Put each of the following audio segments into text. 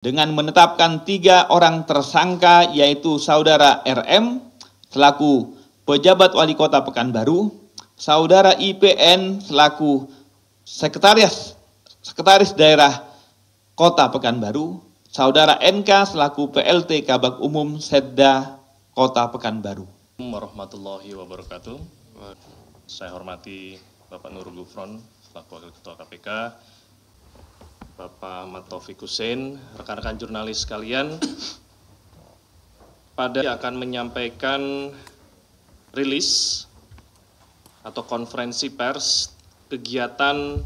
dengan menetapkan 3 orang tersangka, yaitu Saudara RM selaku pejabat wali kota Pekanbaru, Saudara IPN selaku sekretaris daerah kota Pekanbaru, Saudara NK selaku PLT Kabag Umum Setda Kota Pekanbaru. Warahmatullahi wabarakatuh. Saya hormati Bapak Nurul Gufron selaku Wakil Ketua KPK, Bapak Ahmad Taufik Hussein, rekan-rekan jurnalis sekalian. Pada akan menyampaikan rilis atau konferensi pers kegiatan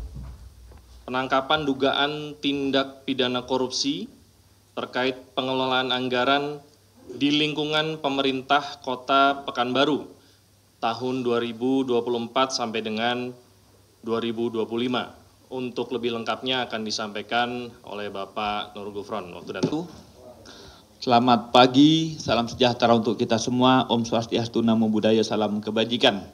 penangkapan dugaan tindak pidana korupsi terkait pengelolaan anggaran di lingkungan pemerintah Kota Pekanbaru tahun 2024 sampai dengan 2025. Untuk lebih lengkapnya akan disampaikan oleh Bapak Nurul Gufron. Waktu dan tempat. Selamat pagi, salam sejahtera untuk kita semua. Om Swastiastu, Namo Buddhaya, salam kebajikan.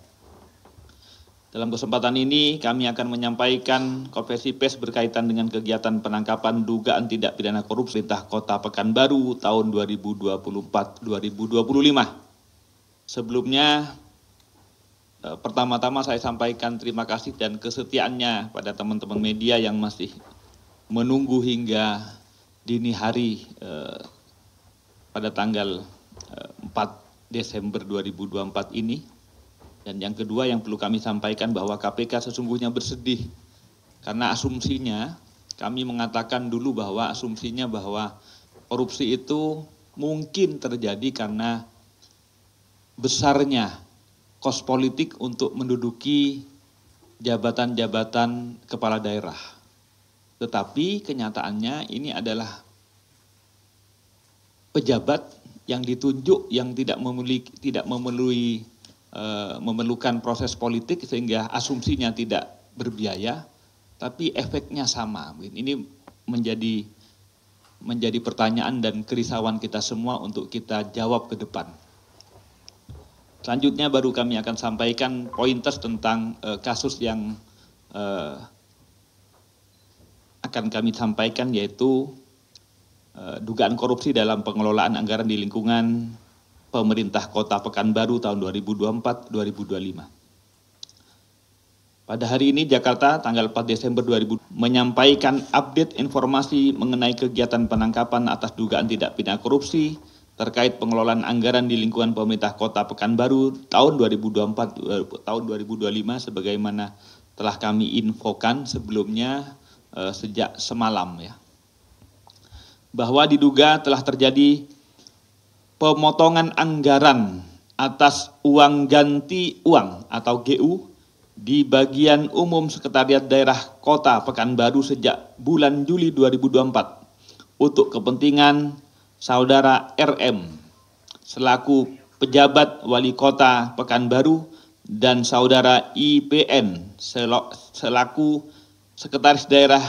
Dalam kesempatan ini kami akan menyampaikan konferensi pers berkaitan dengan kegiatan penangkapan dugaan tindak pidana korupsi pemerintah Kota Pekanbaru tahun 2024-2025. Sebelumnya, pertama-tama saya sampaikan terima kasih dan kesetiaannya pada teman-teman media yang masih menunggu hingga dini hari pada tanggal 4 Desember 2024 ini. Dan yang kedua yang perlu kami sampaikan bahwa KPK sesungguhnya bersedih karena asumsinya, kami mengatakan dulu bahwa asumsinya bahwa korupsi itu mungkin terjadi karena besarnya kos politik untuk menduduki jabatan-jabatan kepala daerah. Tetapi kenyataannya ini adalah pejabat yang ditunjuk yang tidak memerlukan proses politik sehingga asumsinya tidak berbiaya, tapi efeknya sama. Ini menjadi pertanyaan dan kerisauan kita semua untuk kita jawab ke depan. Selanjutnya baru kami akan sampaikan pointers tentang kasus yang akan kami sampaikan, yaitu dugaan korupsi dalam pengelolaan anggaran di lingkungan pemerintah Kota Pekanbaru tahun 2024-2025. Pada hari ini Jakarta tanggal 4 Desember 2000 menyampaikan update informasi mengenai kegiatan penangkapan atas dugaan tindak pidana korupsi terkait pengelolaan anggaran di lingkungan pemerintah Kota Pekanbaru tahun 2024 tahun 2025 sebagaimana telah kami infokan sebelumnya sejak semalam ya. Bahwa diduga telah terjadi pemotongan anggaran atas uang ganti uang atau GU di bagian umum Sekretariat Daerah Kota Pekanbaru sejak bulan Juli 2024 untuk kepentingan Saudara RM selaku pejabat wali kota Pekanbaru dan Saudara IPN selaku sekretaris daerah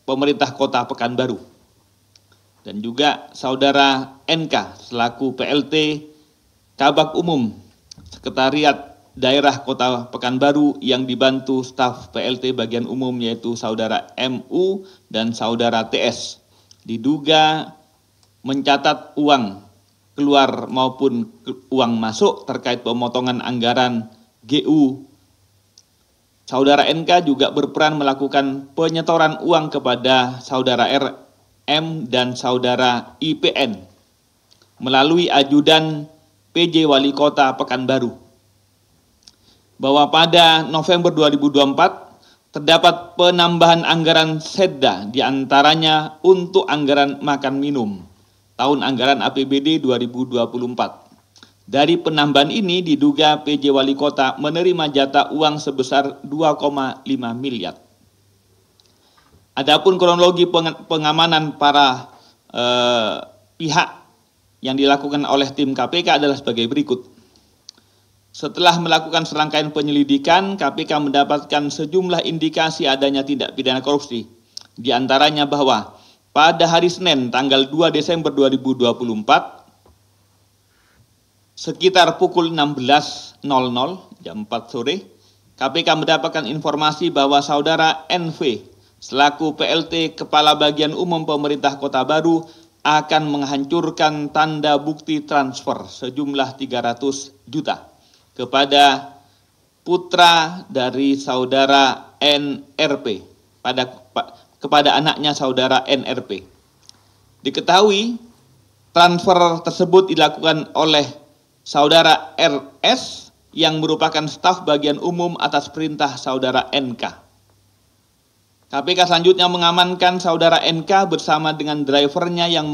pemerintah Kota Pekanbaru dan juga Saudara NK selaku PLT Kabag Umum Sekretariat Daerah Kota Pekanbaru yang dibantu staf PLT bagian umum yaitu Saudara MU dan Saudara TS. Diduga mencatat uang keluar maupun uang masuk terkait pemotongan anggaran GU. Saudara NK juga berperan melakukan penyetoran uang kepada Saudara RM dan Saudara IPN melalui ajudan PJ Wali Kota Pekanbaru. Bahwa pada November 2024 terdapat penambahan anggaran Setda diantaranya untuk anggaran makan minum tahun anggaran APBD 2024. Dari penambahan ini diduga PJ Wali Kota menerima jatah uang sebesar 2,5 miliar. Adapun kronologi pengamanan para pihak yang dilakukan oleh tim KPK adalah sebagai berikut. Setelah melakukan serangkaian penyelidikan, KPK mendapatkan sejumlah indikasi adanya tindak pidana korupsi. Di antaranya bahwa pada hari Senin tanggal 2 Desember 2024, sekitar pukul 16.00 jam 4 sore, KPK mendapatkan informasi bahwa Saudara NV selaku PLT Kepala Bagian Umum Pemerintah Kota Baru akan menghancurkan tanda bukti transfer sejumlah 300 juta kepada putra dari saudara NRP kepada anaknya saudara NRP. Diketahui transfer tersebut dilakukan oleh saudara RS yang merupakan staf bagian umum atas perintah saudara NK. KPK selanjutnya mengamankan saudara NK bersama dengan drivernya yang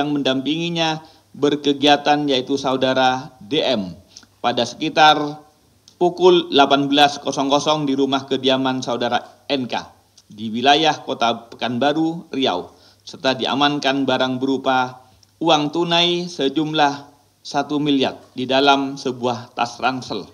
mendampinginya berkegiatan, yaitu saudara DM, pada sekitar pukul 18.00 di rumah kediaman saudara NK di wilayah Kota Pekanbaru, Riau, serta diamankan barang berupa uang tunai sejumlah 1 miliar di dalam sebuah tas ransel.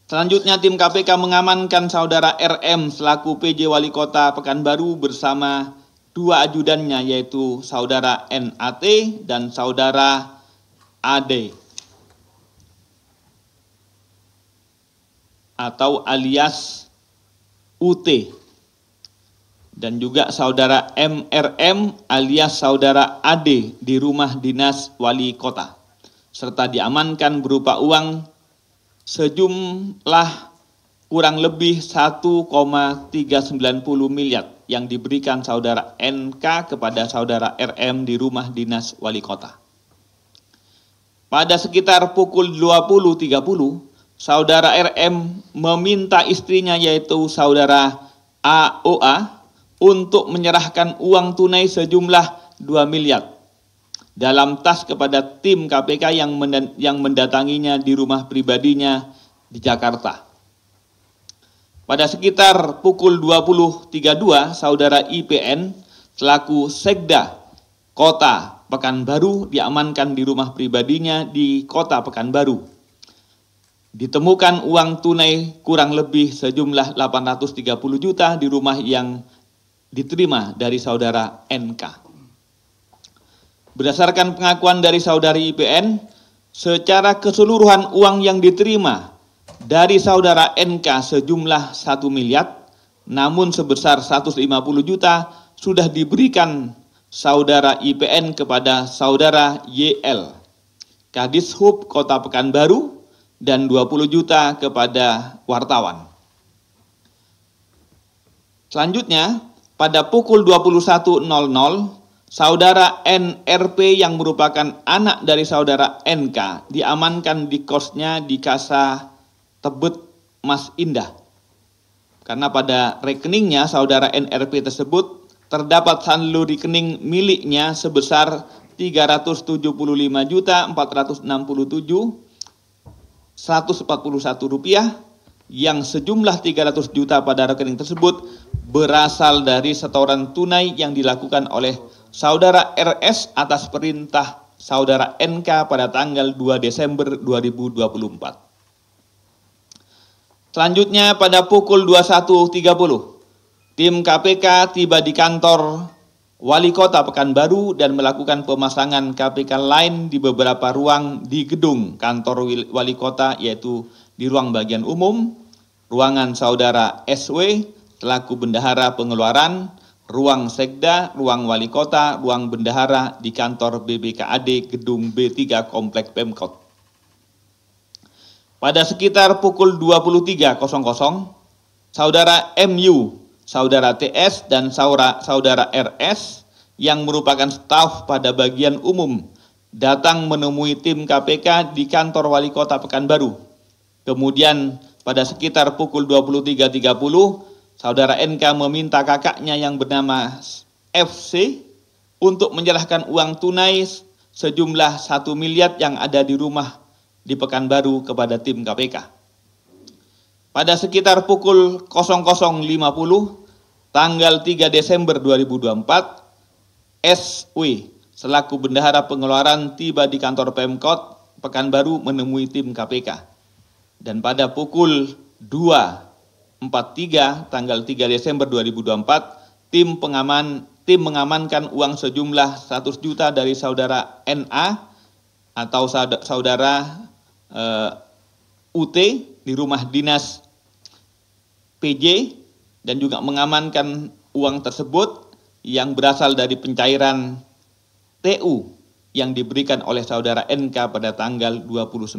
Selanjutnya tim KPK mengamankan saudara RM selaku PJ Wali Kota Pekanbaru bersama 2 ajudannya, yaitu saudara NAT dan saudara AD atau alias UT, dan juga saudara MRM alias saudara AD di rumah dinas wali kota, serta diamankan berupa uang sejumlah kurang lebih 1,390 miliar yang diberikan saudara NK kepada saudara RM di rumah dinas wali kota. Pada sekitar pukul 20.30, saudara RM meminta istrinya, yaitu saudara AOA, untuk menyerahkan uang tunai sejumlah 2 miliar dalam tas kepada tim KPK yang mendatanginya di rumah pribadinya di Jakarta. Pada sekitar pukul 20.32, saudara IPN selaku Sekda Kota Pekanbaru diamankan di rumah pribadinya di Kota Pekanbaru. Ditemukan uang tunai kurang lebih sejumlah 830 juta di rumah yang diterima dari saudara NK. Berdasarkan pengakuan dari saudari IPN, secara keseluruhan uang yang diterima dari saudara NK sejumlah 1 miliar, namun sebesar 150 juta sudah diberikan saudara IPN kepada saudara YL, Kadishub Kota Pekanbaru, dan 20 juta kepada wartawan. Selanjutnya, pada pukul 21.00, saudara NRP yang merupakan anak dari saudara NK diamankan di kosnya di Casa Tebet Mas Indah. Karena pada rekeningnya saudara NRP tersebut terdapat saldo rekening miliknya sebesar 375.467.141 rupiah, yang sejumlah 300 juta pada rekening tersebut berasal dari setoran tunai yang dilakukan oleh saudara RS atas perintah saudara NK pada tanggal 2 Desember 2024. Selanjutnya pada pukul 21.30, tim KPK tiba di kantor Wali Kota Pekanbaru dan melakukan pemasangan KPK lain di beberapa ruang di gedung kantor Wali Kota, yaitu di ruang bagian umum, ruangan saudara SW selaku bendahara pengeluaran, ruang Sekda, ruang Wali Kota, ruang bendahara di kantor BBKAD gedung B3 Komplek Pemkot. Pada sekitar pukul 23.00, saudara MU, saudara TS, dan saudara RS yang merupakan staf pada bagian umum datang menemui tim KPK di kantor Wali Kota Pekanbaru. Kemudian pada sekitar pukul 23.30, saudara NK meminta kakaknya yang bernama FC untuk menyerahkan uang tunai sejumlah 1 miliar yang ada di rumah di Pekanbaru kepada tim KPK. Pada sekitar pukul 00.50, tanggal 3 Desember 2024, SW selaku bendahara pengeluaran tiba di kantor Pemkot Pekanbaru menemui tim KPK. Dan pada pukul 2.43 tanggal 3 Desember 2024, tim mengamankan uang sejumlah 100 juta dari saudara NA atau saudara UT di rumah dinas PJ dan juga mengamankan uang tersebut yang berasal dari pencairan TU yang diberikan oleh saudara NK pada tanggal 29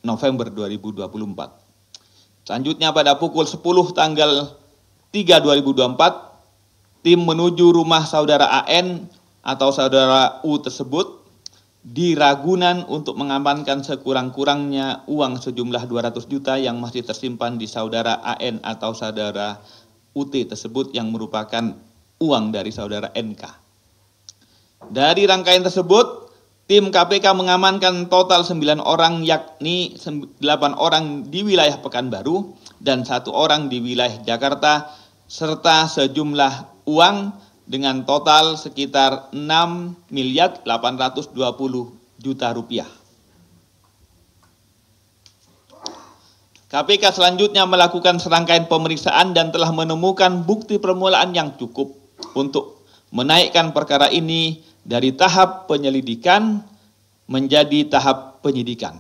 November 2024. Selanjutnya pada pukul 10 tanggal 3 2024, tim menuju rumah saudara AN atau saudara U tersebut di Ragunan untuk mengamankan sekurang-kurangnya uang sejumlah 200 juta yang masih tersimpan di saudara AN atau saudara UT tersebut yang merupakan uang dari saudara NK. Dari rangkaian tersebut, tim KPK mengamankan total 9 orang, yakni 8 orang di wilayah Pekanbaru dan 1 orang di wilayah Jakarta, serta sejumlah uang dengan total sekitar 6.820 juta rupiah. KPK selanjutnya melakukan serangkaian pemeriksaan dan telah menemukan bukti permulaan yang cukup untuk menaikkan perkara ini dari tahap penyelidikan menjadi tahap penyidikan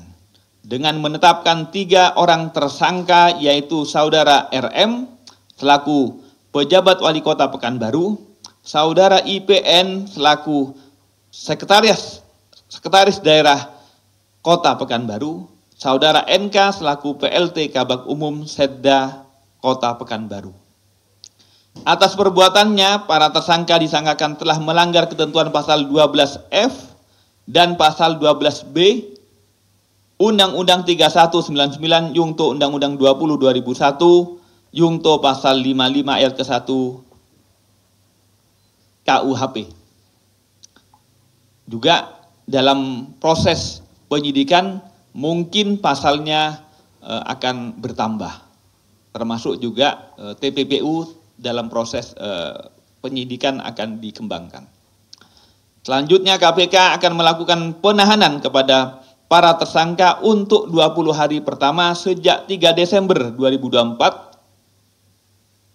dengan menetapkan 3 orang tersangka, yaitu saudara RM selaku pejabat wali kota Pekanbaru, saudara IPN selaku sekretaris daerah kota Pekanbaru, saudara NK selaku PLT Kabag Umum Setda kota Pekanbaru. Atas perbuatannya, para tersangka disangkakan telah melanggar ketentuan pasal 12F dan pasal 12B Undang-Undang 3199 Yungto Undang-Undang 20 2001 Yungto pasal 55 ayat ke-1 KUHP. Juga dalam proses penyidikan mungkin pasalnya akan bertambah, termasuk juga TPPU dalam proses penyidikan akan dikembangkan. Selanjutnya KPK akan melakukan penahanan kepada para tersangka untuk 20 hari pertama sejak 3 Desember 2024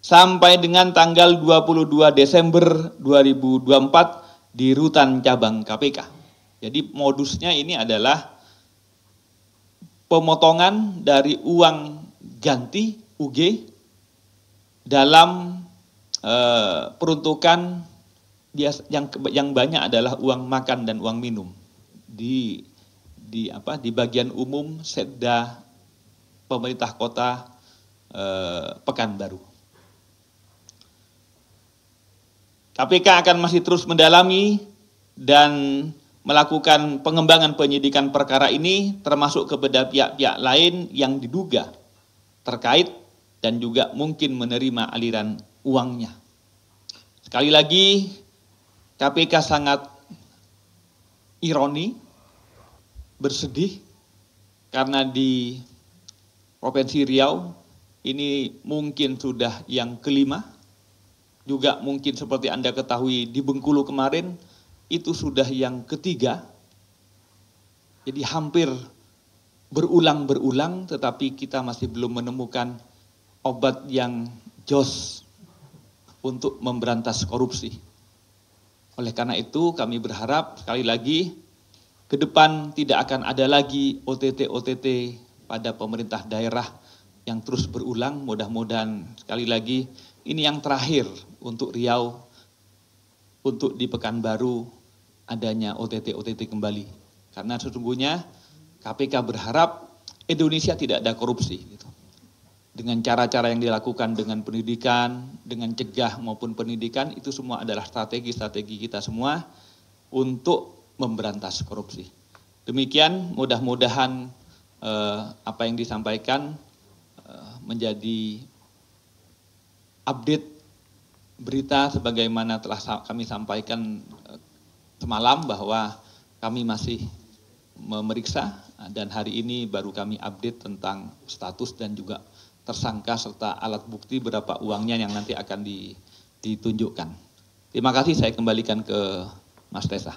sampai dengan tanggal 22 Desember 2024 di Rutan Cabang KPK. Jadi modusnya ini adalah pemotongan dari uang ganti UG dalam peruntukan yang banyak adalah uang makan dan uang minum di bagian umum Setda pemerintah kota Pekanbaru. KPK akan masih terus mendalami dan melakukan pengembangan penyidikan perkara ini, termasuk kepada pihak-pihak lain yang diduga terkait dan juga mungkin menerima aliran uangnya. Sekali lagi, KPK sangat ironi, bersedih, karena di Provinsi Riau ini mungkin sudah yang kelima. Juga mungkin seperti Anda ketahui di Bengkulu kemarin itu sudah yang ketiga. Jadi hampir berulang-berulang, tetapi kita masih belum menemukan obat yang jos untuk memberantas korupsi. Oleh karena itu kami berharap sekali lagi ke depan tidak akan ada lagi OTT pada pemerintah daerah yang terus berulang. Mudah-mudahan sekali lagi ini yang terakhir untuk Riau, untuk di Pekanbaru adanya OTT kembali. Karena sesungguhnya KPK berharap Indonesia tidak ada korupsi. Gitu. Dengan cara-cara yang dilakukan dengan pendidikan, dengan cegah maupun pendidikan, itu semua adalah strategi-strategi kita semua untuk memberantas korupsi. Demikian, mudah-mudahan apa yang disampaikan menjadi update berita sebagaimana telah kami sampaikan semalam bahwa kami masih memeriksa dan hari ini baru kami update tentang status dan juga tersangka serta alat bukti berapa uangnya yang nanti akan ditunjukkan. Terima kasih, saya kembalikan ke Mas Tesa.